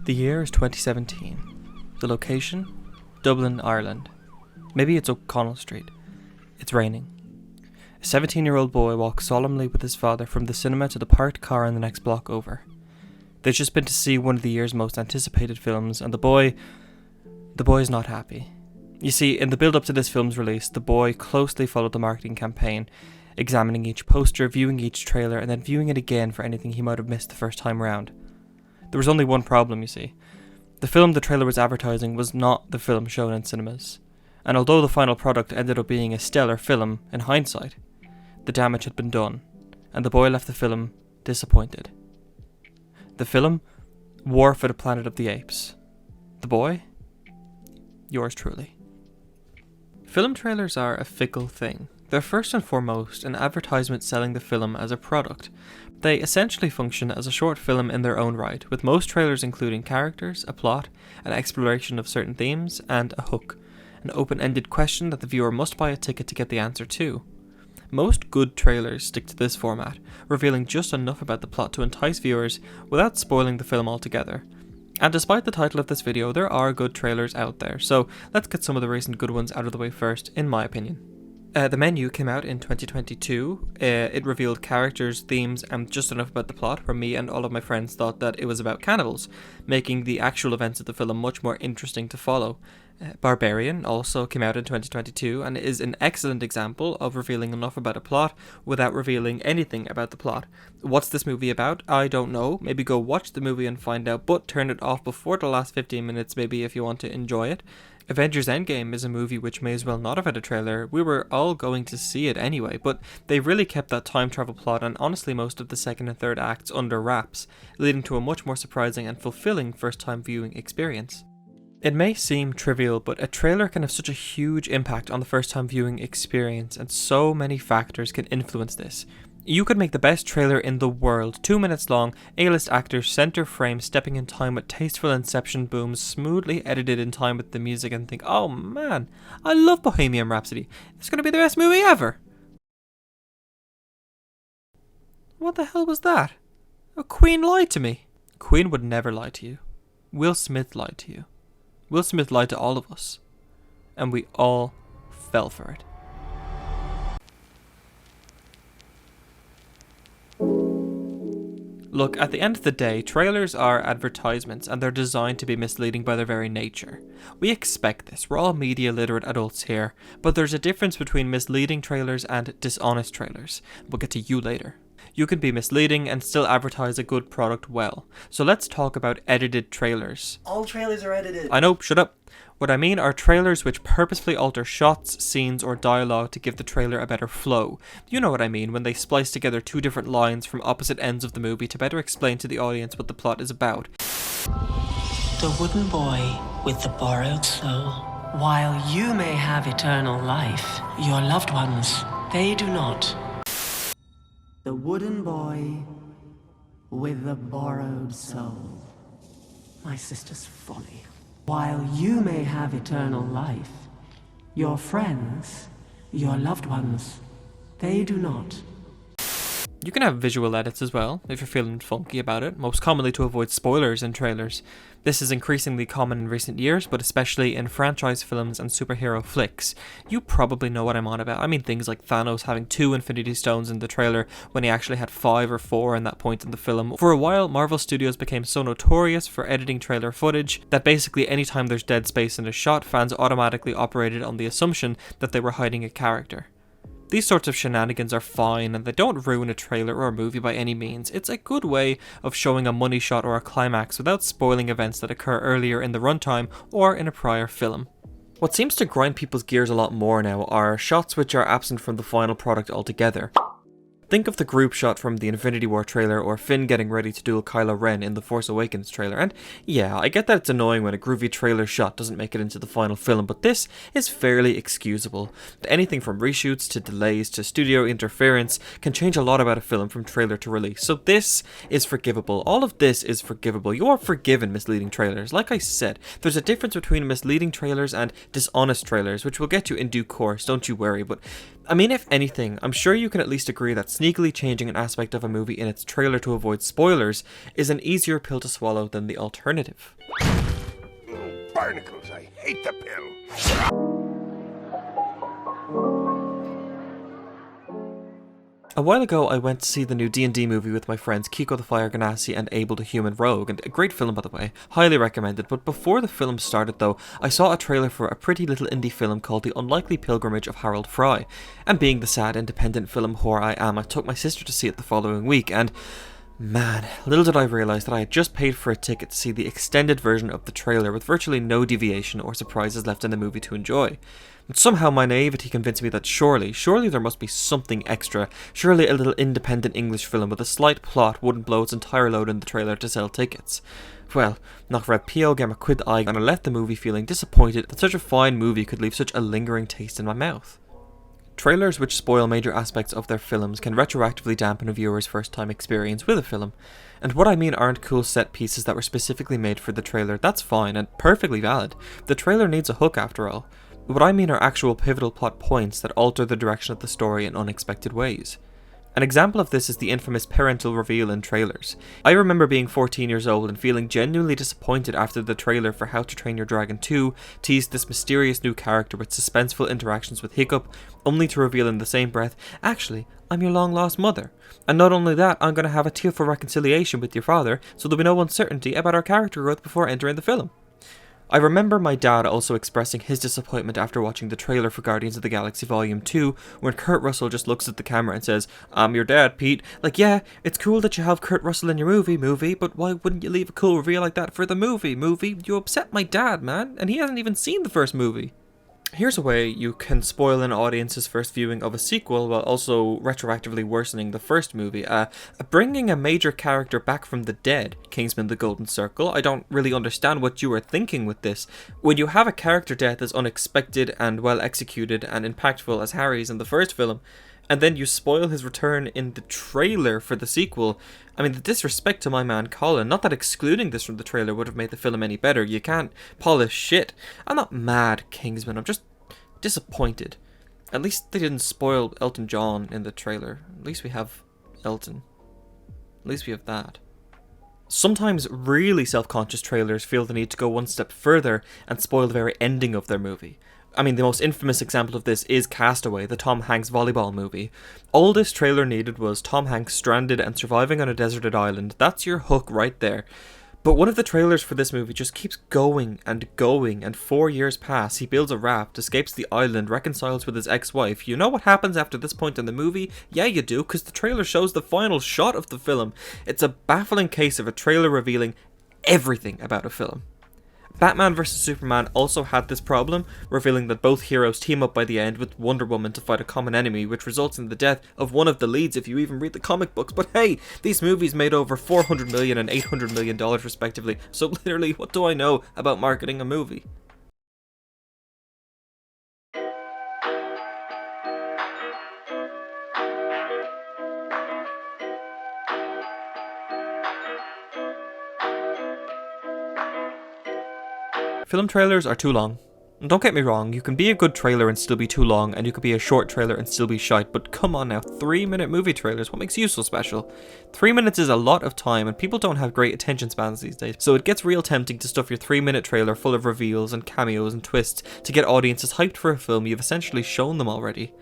The year is 2017. The location? Dublin, Ireland. Maybe it's O'Connell Street. It's raining. A 17-year-old boy walks solemnly with his father from the cinema to the parked car in the next block over. They've just been to see one of the year's most anticipated films, and the boy is not happy. You see, in the build-up to this film's release, the boy closely followed the marketing campaign, examining each poster, viewing each trailer, and then viewing it again for anything he might have missed the first time round. There was only one problem, you see. The film the trailer was advertising was not the film shown in cinemas, and although the final product ended up being a stellar film, in hindsight, the damage had been done, and the boy left the film disappointed. The film? War for the Planet of the Apes. The boy? Yours truly. Film trailers are a fickle thing. They're first and foremost an advertisement selling the film as a product. They essentially function as a short film in their own right, with most trailers including characters, a plot, an exploration of certain themes, and a hook, an open-ended question that the viewer must buy a ticket to get the answer to. Most good trailers stick to this format, revealing just enough about the plot to entice viewers without spoiling the film altogether. And despite the title of this video, there are good trailers out there, so let's get some of the recent good ones out of the way first, in my opinion. The Menu came out in 2022. It revealed characters, themes, and just enough about the plot where me and all of my friends thought that it was about cannibals, making the actual events of the film much more interesting to follow. Barbarian also came out in 2022 and is an excellent example of revealing enough about a plot without revealing anything about the plot. What's this movie about? I don't know. Maybe go watch the movie and find out, but turn it off before the last 15 minutes maybe if you want to enjoy it. Avengers Endgame is a movie which may as well not have had a trailer. We were all going to see it anyway, but they really kept that time travel plot and honestly most of the second and third acts under wraps, leading to a much more surprising and fulfilling first time viewing experience. It may seem trivial, but a trailer can have such a huge impact on the first time viewing experience, and so many factors can influence this. You could make the best trailer in the world, 2 minutes long, A-list actors, center frame, stepping in time with tasteful inception booms, smoothly edited in time with the music, and think, oh man, I love Bohemian Rhapsody, it's going to be the best movie ever. What the hell was that? Queen lied to me. Queen would never lie to you. Will Smith lied to you. Will Smith lied to all of us, and we all fell for it. Look, at the end of the day, trailers are advertisements and they're designed to be misleading by their very nature. We expect this, we're all media literate adults here, but there's a difference between misleading trailers and dishonest trailers. We'll get to you later. You can be misleading and still advertise a good product well. So let's talk about edited trailers. All trailers are edited. I know, shut up. What I mean are trailers which purposefully alter shots, scenes, or dialogue to give the trailer a better flow. You know what I mean, when they splice together two different lines from opposite ends of the movie to better explain to the audience what the plot is about. The wooden boy with the borrowed soul. While you may have eternal life, your loved ones, they do not. The wooden boy with the borrowed soul. My sister's folly. While you may have eternal life, your friends, your loved ones, they do not. You can have visual edits as well, if you're feeling funky about it, most commonly to avoid spoilers in trailers. This is increasingly common in recent years, but especially in franchise films and superhero flicks. You probably know what I'm on about. I mean things like Thanos having 2 Infinity Stones in the trailer when he actually had 5 or 4 in that point in the film. For a while, Marvel Studios became so notorious for editing trailer footage that basically anytime there's dead space in a shot, fans automatically operated on the assumption that they were hiding a character. These sorts of shenanigans are fine and they don't ruin a trailer or a movie by any means. It's a good way of showing a money shot or a climax without spoiling events that occur earlier in the runtime or in a prior film. What seems to grind people's gears a lot more now are shots which are absent from the final product altogether. Think of the group shot from the Infinity War trailer or Finn getting ready to duel Kylo Ren in the Force Awakens trailer, and yeah, I get that it's annoying when a groovy trailer shot doesn't make it into the final film, but this is fairly excusable. Anything from reshoots to delays to studio interference can change a lot about a film from trailer to release, so this is forgivable. All of this is forgivable. You are forgiven misleading trailers. Like I said, there's a difference between misleading trailers and dishonest trailers, which we'll get to in due course, don't you worry, but I mean, if anything, I'm sure you can at least agree that sneakily changing an aspect of a movie in its trailer to avoid spoilers is an easier pill to swallow than the alternative. Barnacles, I hate the pill. A while ago, I went to see the new D&D movie with my friends Kiko the Fire Ganassi and Abel the Human Rogue, and a great film by the way, highly recommended. But before the film started though, I saw a trailer for a pretty little indie film called The Unlikely Pilgrimage of Harold Fry, and being the sad independent film whore I am, I took my sister to see it the following week, and man, little did I realise that I had just paid for a ticket to see the extended version of the trailer with virtually no deviation or surprises left in the movie to enjoy. And somehow my naivety convinced me that surely there must be something extra. Surely a little independent English film with a slight plot wouldn't blow its entire load in the trailer to sell tickets. Well, nach raibh Pio gam a quid aig, and I left the movie feeling disappointed that such a fine movie could leave such a lingering taste in my mouth. Trailers which spoil major aspects of their films can retroactively dampen a viewer's first-time experience with a film. And what I mean aren't cool set pieces that were specifically made for the trailer, that's fine and perfectly valid. The trailer needs a hook after all. What I mean are actual pivotal plot points that alter the direction of the story in unexpected ways. An example of this is the infamous parental reveal in trailers. I remember being 14 years old and feeling genuinely disappointed after the trailer for How to Train Your Dragon 2 teased this mysterious new character with suspenseful interactions with Hiccup, only to reveal in the same breath, actually, I'm your long lost mother. And not only that, I'm going to have a tearful reconciliation with your father, so there'll be no uncertainty about our character growth before entering the film. I remember my dad also expressing his disappointment after watching the trailer for Guardians of the Galaxy Volume 2, when Kurt Russell just looks at the camera and says, I'm your dad, Pete. Like, yeah, it's cool that you have Kurt Russell in your movie, but why wouldn't you leave a cool reveal like that for the movie? You upset my dad, man, and he hasn't even seen the first movie. Here's a way you can spoil an audience's first viewing of a sequel while also retroactively worsening the first movie. Bringing a major character back from the dead, Kingsman: The Golden Circle. I don't really understand what you were thinking with this. When you have a character death as unexpected and well executed and impactful as Harry's in the first film, and then you spoil his return in the trailer for the sequel. I mean, the disrespect to my man Colin, not that excluding this from the trailer would have made the film any better, you can't polish shit. I'm not mad, Kingsman, I'm just disappointed. At least they didn't spoil Elton John in the trailer. At least we have Elton. At least we have that. Sometimes really self-conscious trailers feel the need to go one step further and spoil the very ending of their movie. I mean, the most infamous example of this is Castaway, the Tom Hanks volleyball movie. All this trailer needed was Tom Hanks stranded and surviving on a deserted island. That's your hook right there. But one of the trailers for this movie just keeps going, and 4 years pass. He builds a raft, escapes the island, reconciles with his ex-wife. You know what happens after this point in the movie? Yeah, you do, because the trailer shows the final shot of the film. It's a baffling case of a trailer revealing everything about a film. Batman vs Superman also had this problem, revealing that both heroes team up by the end with Wonder Woman to fight a common enemy, which results in the death of one of the leads if you even read the comic books. But hey, these movies made over $400 million and $800 million respectively, so literally, what do I know about marketing a movie? Film trailers are too long. And don't get me wrong, you can be a good trailer and still be too long, and you can be a short trailer and still be shite, but come on now, 3-minute movie trailers, what makes you so special? 3 minutes is a lot of time, and people don't have great attention spans these days, so it gets real tempting to stuff your 3-minute trailer full of reveals and cameos and twists to get audiences hyped for a film you've essentially shown them already.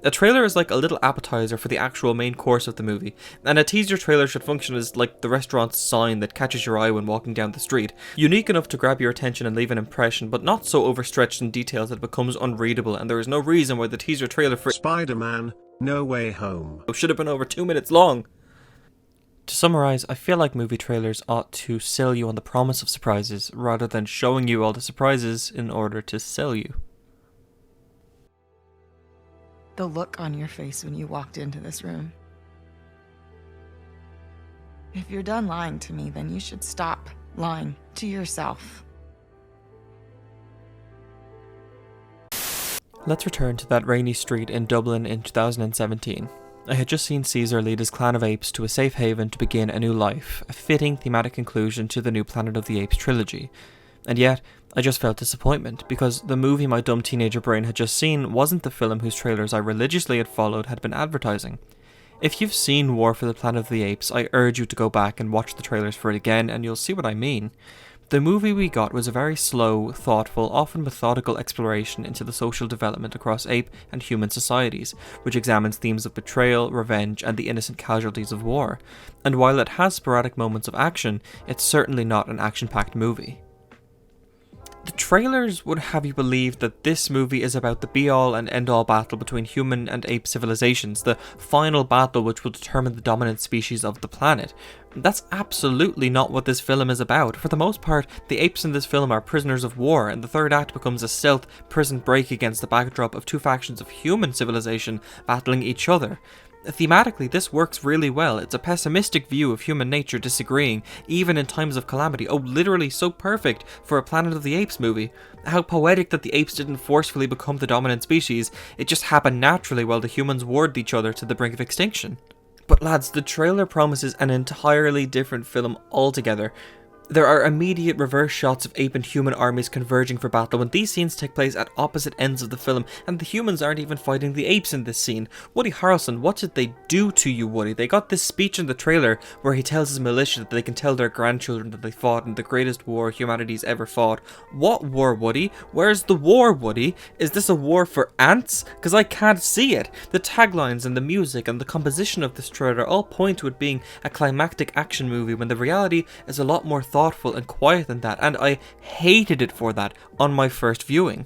A trailer is like a little appetizer for the actual main course of the movie, and a teaser trailer should function as like the restaurant's sign that catches your eye when walking down the street. Unique enough to grab your attention and leave an impression, but not so overstretched in details that it becomes unreadable, and there is no reason why the teaser trailer for Spider-Man: No Way Home should have been over 2 minutes long. To summarise, I feel like movie trailers ought to sell you on the promise of surprises, rather than showing you all the surprises in order to sell you. The look on your face when you walked into this room. If you're done lying to me, then you should stop lying to yourself. Let's return to that rainy street in Dublin in 2017. I had just seen Caesar lead his clan of apes to a safe haven to begin a new life, a fitting thematic conclusion to the new Planet of the Apes trilogy. And yet, I just felt disappointment, because the movie my dumb teenager brain had just seen wasn't the film whose trailers I religiously had followed had been advertising. If you've seen War for the Planet of the Apes, I urge you to go back and watch the trailers for it again, and you'll see what I mean. The movie we got was a very slow, thoughtful, often methodical exploration into the social development across ape and human societies, which examines themes of betrayal, revenge, and the innocent casualties of war. And while it has sporadic moments of action, it's certainly not an action-packed movie. The trailers would have you believe that this movie is about the be-all and end-all battle between human and ape civilizations, the final battle which will determine the dominant species of the planet. That's absolutely not what this film is about. For the most part, the apes in this film are prisoners of war, and the third act becomes a stealth prison break against the backdrop of two factions of human civilization battling each other. Thematically, this works really well. It's a pessimistic view of human nature disagreeing, even in times of calamity. Oh, literally so perfect for a Planet of the Apes movie. How poetic that the apes didn't forcefully become the dominant species, it just happened naturally while the humans warred each other to the brink of extinction. But lads, the trailer promises an entirely different film altogether. There are immediate reverse shots of ape and human armies converging for battle when these scenes take place at opposite ends of the film, and the humans aren't even fighting the apes in this scene. Woody Harrelson, what did they do to you, Woody? They got this speech in the trailer where he tells his militia that they can tell their grandchildren that they fought in the greatest war humanity's ever fought. What war, Woody? Where's the war, Woody? Is this a war for ants? Because I can't see it. The taglines and the music and the composition of this trailer all point to it being a climactic action movie when the reality is a lot more thoughtful and quiet than that, and I hated it for that on my first viewing.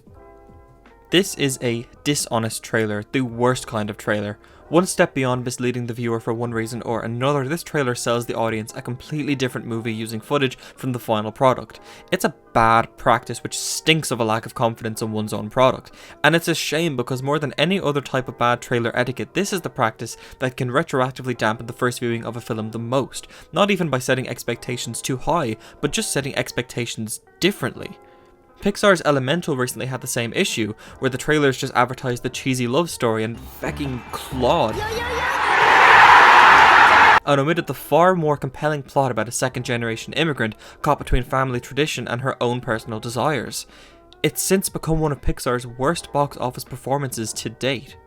This is a dishonest trailer, the worst kind of trailer. One step beyond misleading the viewer for one reason or another, this trailer sells the audience a completely different movie using footage from the final product. It's a bad practice which stinks of a lack of confidence in one's own product. And it's a shame because more than any other type of bad trailer etiquette, this is the practice that can retroactively dampen the first viewing of a film the most. Not even by setting expectations too high, but just setting expectations differently. Pixar's Elemental recently had the same issue, where the trailers just advertised the cheesy love story and fecking Claude. And omitted the far more compelling plot about a second-generation immigrant caught between family tradition and her own personal desires. It's since become one of Pixar's worst box office performances to date.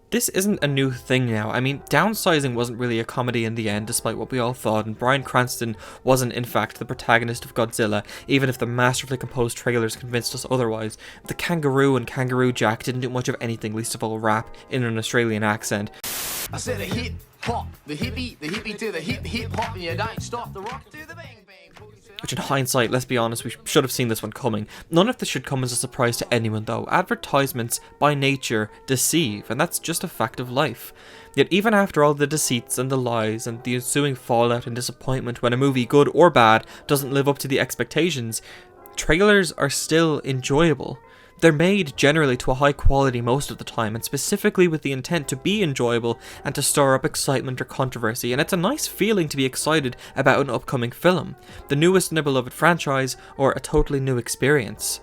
This isn't a new thing now. I mean, Downsizing wasn't really a comedy in the end, despite what we all thought, and Bryan Cranston wasn't in fact the protagonist of Godzilla, even if the masterfully composed trailers convinced us otherwise. The Kangaroo and Kangaroo Jack didn't do much of anything, least of all rap in an Australian accent. I said a hip hop, the hippie to the hip hop, and you don't stop the rock to the bang bang. Which in hindsight, let's be honest, we should have seen this one coming. None of this should come as a surprise to anyone though. Advertisements, by nature, deceive, and that's just a fact of life. Yet even after all the deceits and the lies and the ensuing fallout and disappointment when a movie, good or bad, doesn't live up to the expectations, trailers are still enjoyable. They're made generally to a high quality most of the time, and specifically with the intent to be enjoyable and to stir up excitement or controversy, and it's a nice feeling to be excited about an upcoming film, the newest in a beloved franchise, or a totally new experience.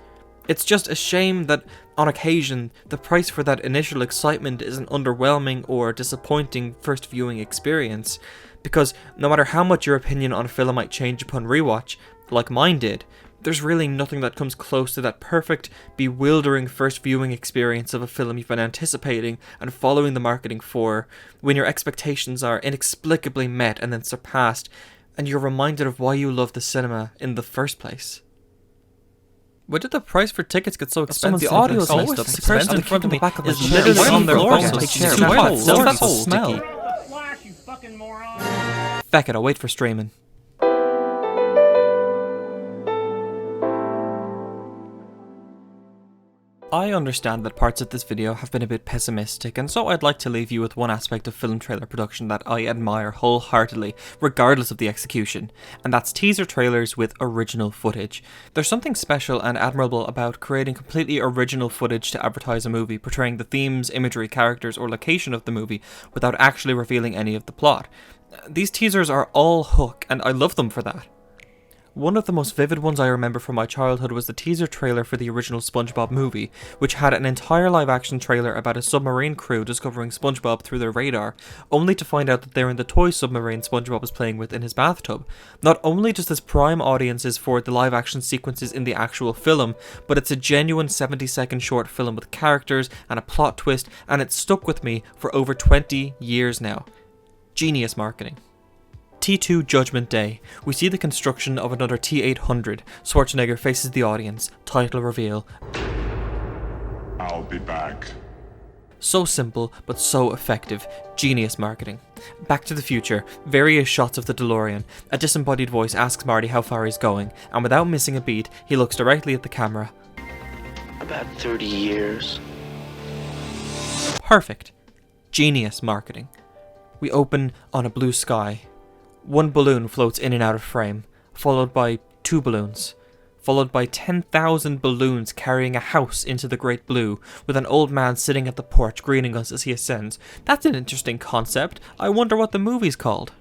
It's just a shame that, on occasion, the price for that initial excitement is an underwhelming or disappointing first viewing experience, because no matter how much your opinion on a film might change upon rewatch, like mine did, there's really nothing that comes close to that perfect, bewildering first viewing experience of a film you've been anticipating and following the marketing for, when your expectations are inexplicably met and then surpassed, and you're reminded of why you love the cinema in the first place. Why did the price for tickets get so expensive? The audio is messed up. The person in front of me is literally on their phone. It's too hot. What's that smell? Feck it, I'll wait for streaming. I understand that parts of this video have been a bit pessimistic, and so I'd like to leave you with one aspect of film trailer production that I admire wholeheartedly, regardless of the execution, and that's teaser trailers with original footage. There's something special and admirable about creating completely original footage to advertise a movie, portraying the themes, imagery, characters, or location of the movie without actually revealing any of the plot. These teasers are all hook, and I love them for that. One of the most vivid ones I remember from my childhood was the teaser trailer for the original SpongeBob movie, which had an entire live-action trailer about a submarine crew discovering SpongeBob through their radar, only to find out that they're in the toy submarine SpongeBob is playing with in his bathtub. Not only does this prime audiences for the live-action sequences in the actual film, but it's a genuine 70-second short film with characters and a plot twist, and it's stuck with me for over 20 years now. Genius marketing. T2 Judgment Day. We see the construction of another T-800. Schwarzenegger faces the audience. Title reveal. I'll be back. So simple, but so effective. Genius marketing. Back to the Future. Various shots of the DeLorean. A disembodied voice asks Marty how far he's going, and without missing a beat, he looks directly at the camera. About 30 years. Perfect. Genius marketing. We open on a blue sky. One balloon floats in and out of frame, followed by 2 balloons, followed by 10,000 balloons carrying a house into the great blue, with an old man sitting at the porch greeting us as he ascends. That's an interesting concept. I wonder what the movie's called.